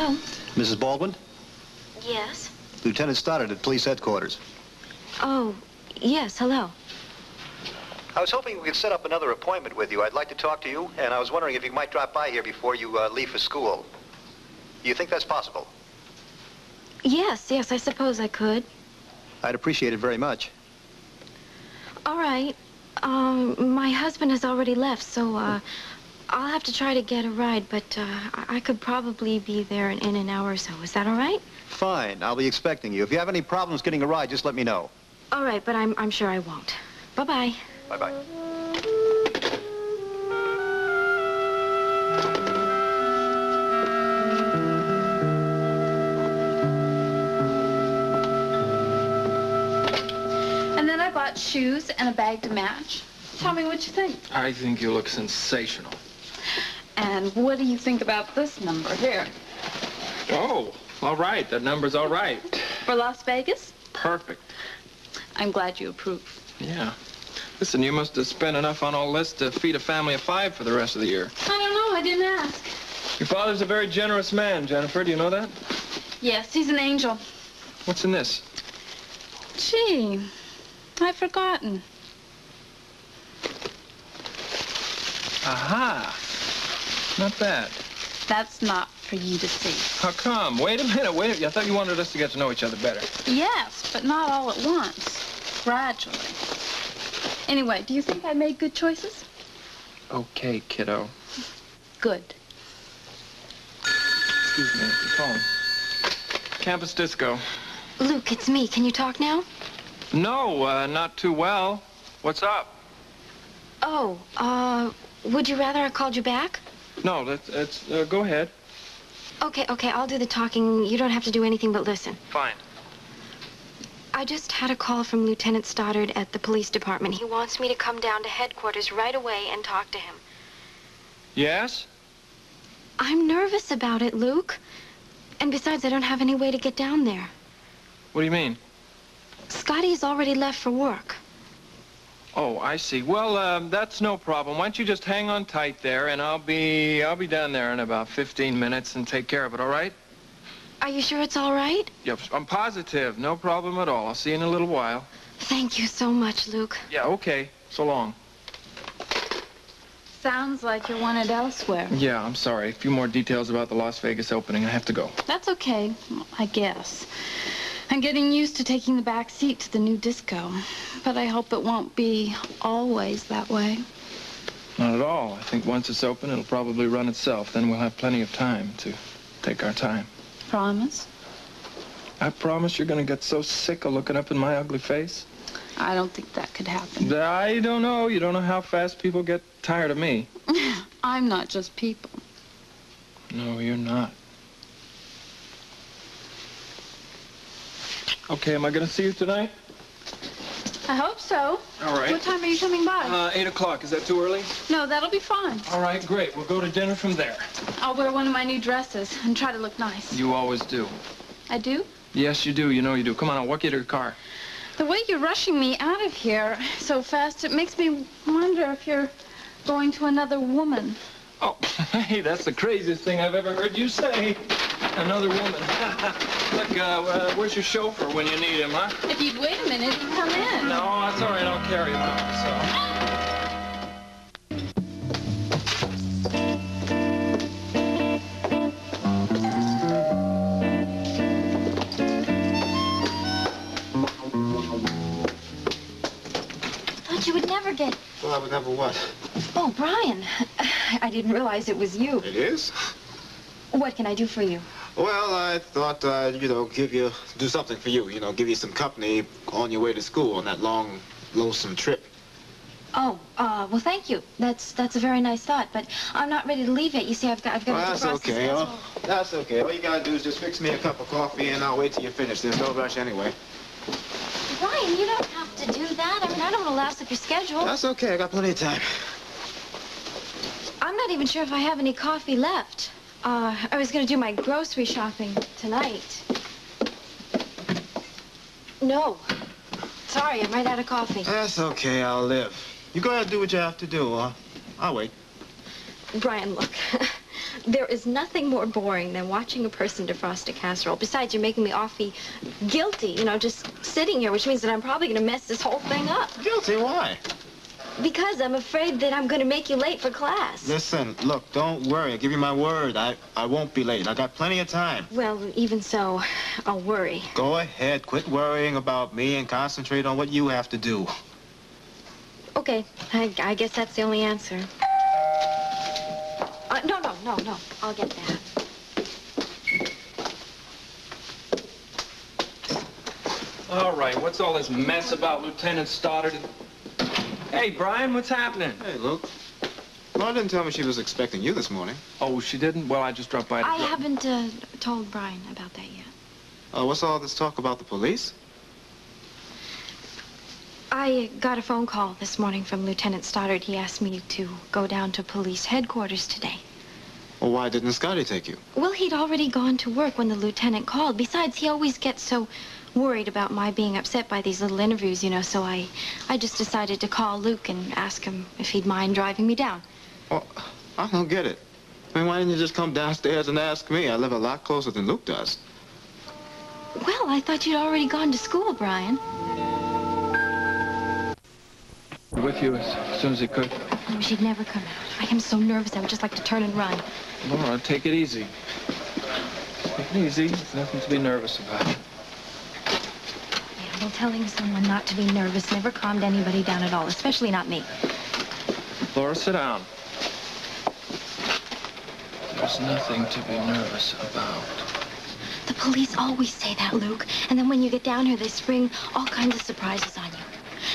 Hello? Mrs. Baldwin? Yes? Lieutenant Stoddard at police headquarters. Oh, yes, hello. I was hoping we could set up another appointment with you. I'd like to talk to you, and I was wondering if you might drop by here before you leave for school. Do you think that's possible? Yes, I suppose I could. I'd appreciate it very much. All right. My husband has already left, so, I'll have to try to get a ride, but, I could probably be there in an hour or so. Is that all right? Fine. I'll be expecting you. If you have any problems getting a ride, just let me know. All right, but I'm sure I won't. Bye-bye. Bye-bye. And then I bought shoes and a bag to match. Tell me what you think. I think you look sensational. And what do you think about this number here? Oh, all right. That number's all right. For Las Vegas? Perfect. I'm glad you approve. Yeah. Listen, you must have spent enough on all this to feed a family of 5 for the rest of the year. I don't know. I didn't ask. Your father's a very generous man, Jennifer. Do you know that? Yes, he's an angel. What's in this? Gee, I've forgotten. Aha. Not bad. That's not for you to see. How come? Wait a minute. I thought you wanted us to get to know each other better. Yes, but not all at once. Gradually. Anyway, do you think I made good choices? Okay, kiddo. Good. Excuse me, your phone. Campus disco. Luke, it's me. Can you talk now? No, not too well. What's up? Oh, would you rather I called you back? No, let's go ahead. Okay, I'll do the talking. You don't have to do anything but listen. Fine. I just had a call from Lieutenant Stoddard at the police department. He wants me to come down to headquarters right away and talk to him. Yes? I'm nervous about it, Luke. And besides, I don't have any way to get down there. What do you mean? Scotty's already left for work. Oh, I see. Well, that's no problem. Why don't you just hang on tight there, and I'll be down there in about 15 minutes and take care of it, all right? Are you sure it's all right? Yep, I'm positive. No problem at all. I'll see you in a little while. Thank you so much, Luke. Yeah, okay. So long. Sounds like you're wanted elsewhere. Yeah, I'm sorry. A few more details about the Las Vegas opening. I have to go. That's okay, I guess. I'm getting used to taking the back seat to the new disco. But I hope it won't be always that way. Not at all. I think once it's open, it'll probably run itself. Then we'll have plenty of time to take our time. Promise? I promise you're going to get so sick of looking up in my ugly face. I don't think that could happen. I don't know. You don't know how fast people get tired of me. I'm not just people. No, you're not. Okay, am I going to see you tonight? I hope so. All right. What time are you coming by? 8 o'clock. Is that too early? No, that'll be fine. All right, great. We'll go to dinner from there. I'll wear one of my new dresses and try to look nice. You always do. I do? Yes, you do. You know you do. Come on, I'll walk you to your car. The way you're rushing me out of here so fast, it makes me wonder if you're going to another woman. Oh, hey, that's the craziest thing I've ever heard you say. Another woman. Look, where's your chauffeur when you need him, huh? If you'd wait a minute, he'd come in. No, that's all right. I'll carry him out, so. Thought you would never get... Well, I would never what? Oh, Brian. I didn't realize it was you. It is? What can I do for you? Well, I thought, do something for you, give you some company on your way to school on that long, lonesome trip. Oh, well, thank you. That's a very nice thought, but I'm not ready to leave yet. You see, I've got Well, to that's process okay. this. That's okay. All you gotta do is just fix me a cup of coffee, and I'll wait till you finish. There's no rush anyway. Brian, you don't have to do that. I mean, I don't want to last up your schedule. That's okay. I got plenty of time. I'm not even sure if I have any coffee left. I was going to do my grocery shopping tonight. No. Sorry, I'm right out of coffee. That's okay. I'll live. You go ahead and do what you have to do. I'll wait. Brian, look. There is nothing more boring than watching a person defrost a casserole. Besides, you're making me awfully guilty, you know, just sitting here, which means that I'm probably going to mess this whole thing up. Guilty? Why? Because I'm afraid that I'm going to make you late for class. Listen, look, don't worry. I give you my word. I won't be late. I got plenty of time. Well, even so, I'll worry. Go ahead. Quit worrying about me and concentrate on what you have to do. Okay, I guess that's the only answer. No. I'll get that. All right, what's all this mess about Lieutenant Stoddard? Hey, Brian, what's happening? Hey, Luke. Laura didn't tell me she was expecting you this morning. Oh, she didn't? Well, I just dropped by to... I haven't told Brian about that yet. What's all this talk about the police? I got a phone call this morning from Lieutenant Stoddard. He asked me to go down to police headquarters today. Well, why didn't Scotty take you? Well, he'd already gone to work when the lieutenant called. Besides, he always gets so worried about my being upset by these little interviews, you know, so I just decided to call Luke and ask him if he'd mind driving me down. Well, I don't get it. I mean, why didn't you just come downstairs and ask me? I live a lot closer than Luke does. Well, I thought you'd already gone to school, Brian. With you as soon as he could. I wish he'd never come out. I am so nervous, I would just like to turn and run. Laura, take it easy. Take it easy. There's nothing to be nervous about. Yeah, well, telling someone not to be nervous never calmed anybody down at all, especially not me. Laura, sit down. There's nothing to be nervous about. The police always say that, Luke. And then when you get down here, they spring all kinds of surprises on you.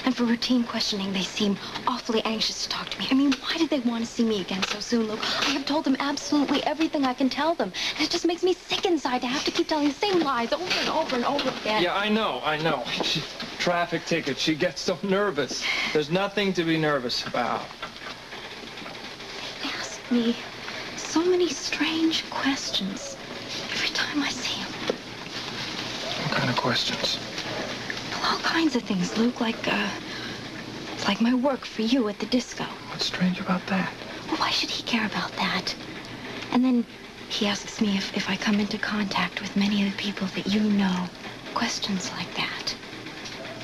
And for routine questioning, they seem awfully anxious to talk to me. I mean, why did they want to see me again so soon, Luke? I have told them absolutely everything I can tell them. And it just makes me sick inside to have to keep telling the same lies over and over and over again. Yeah, I know. Traffic ticket. She gets so nervous. There's nothing to be nervous about. They ask me so many strange questions every time I see them. What kind of questions? All kinds of things, Luke, like my work for you at the disco. What's strange about that? Well, why should he care about that? And then he asks me if I come into contact with many of the people that you know. Questions like that.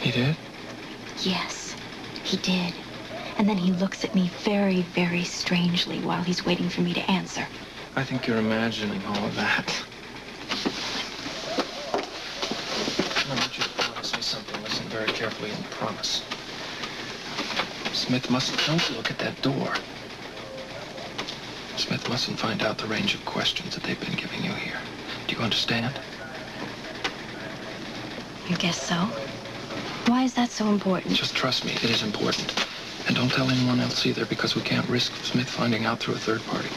He did? Yes, he did. And then he looks at me very, very strangely while he's waiting for me to answer. I think you're imagining all of that. I want you to promise me something. Listen very carefully and promise. Smith mustn't... Don't look at that door. Smith mustn't find out the range of questions that they've been giving you here. Do you understand? I guess so. Why is that so important? Just trust me. It is important. And don't tell anyone else either, because we can't risk Smith finding out through a third party.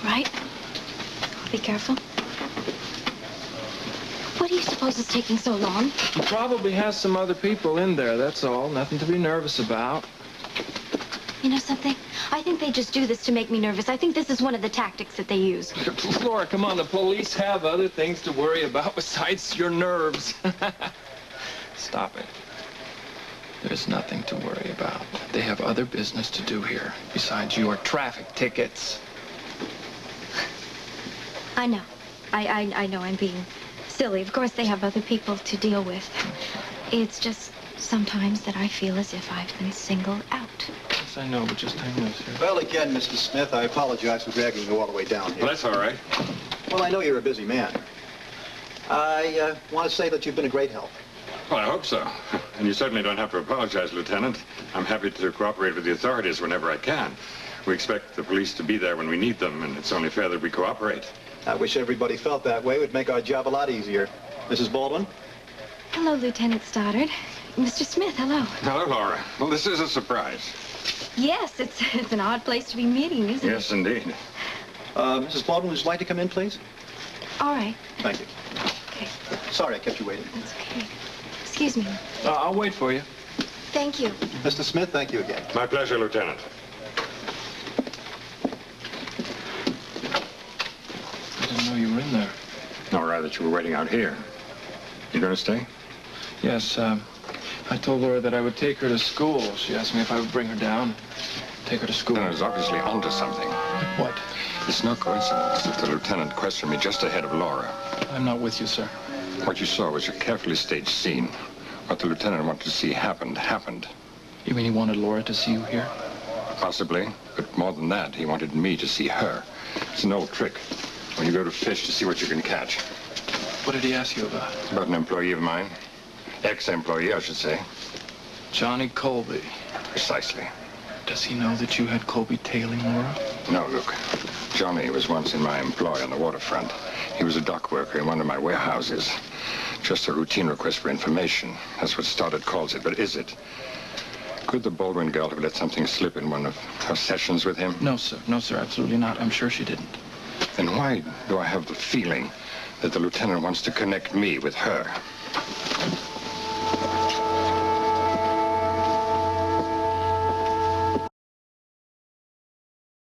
Right? I'll be careful. What do you suppose is taking so long? He probably has some other people in there, that's all. Nothing to be nervous about. You know something? I think they just do this to make me nervous. I think this is one of the tactics that they use. Laura, come on. The police have other things to worry about besides your nerves. Stop it. There's nothing to worry about. They have other business to do here besides your traffic tickets. I know. I know I'm being silly. Of course, they have other people to deal with. It's just sometimes that I feel as if I've been singled out. Yes, I know, but just hang loose here. Well, again, Mr. Smith, I apologize for dragging you all the way down here. Well, that's all right. Well, I know you're a busy man. I want to say that you've been a great help. Well, I hope so. And you certainly don't have to apologize, Lieutenant. I'm happy to cooperate with the authorities whenever I can. We expect the police to be there when we need them, and it's only fair that we cooperate. I wish everybody felt that way. It would make our job a lot easier. Mrs. Baldwin? Hello, Lieutenant Stoddard. Mr. Smith, hello. Hello, Laura. Well, this is a surprise. Yes, it's an odd place to be meeting, isn't it? Yes, indeed. Mrs. Baldwin, would you like to come in, please? All right. Thank you. Okay. Sorry I kept you waiting. That's okay. Excuse me. I'll wait for you. Thank you. Mr. Smith, thank you again. My pleasure, Lieutenant. I didn't know you were in there. All right, that you were waiting out here. You going to stay? Yes, I told Laura that I would take her to school. She asked me if I would bring her down, take her to school. I was obviously onto something. What? It's no coincidence that the lieutenant questioned me just ahead of Laura. I'm not with you, sir. What you saw was a carefully staged scene. What the lieutenant wanted to see happened. You mean he wanted Laura to see you here? Possibly, but more than that, he wanted me to see her. It's an old trick. When you go to fish to see what you can catch. What did he ask you about? About an employee of mine. Ex-employee, I should say. Johnny Colby. Precisely. Does he know that you had Colby tailing Laura? No, look. Johnny was once in my employ on the waterfront. He was a dock worker in one of my warehouses. Just a routine request for information. That's what Stoddard calls it, but is it? Could the Baldwin girl have let something slip in one of her sessions with him? No, sir. No, sir, absolutely not. I'm sure she didn't. Then why do I have the feeling that the lieutenant wants to connect me with her?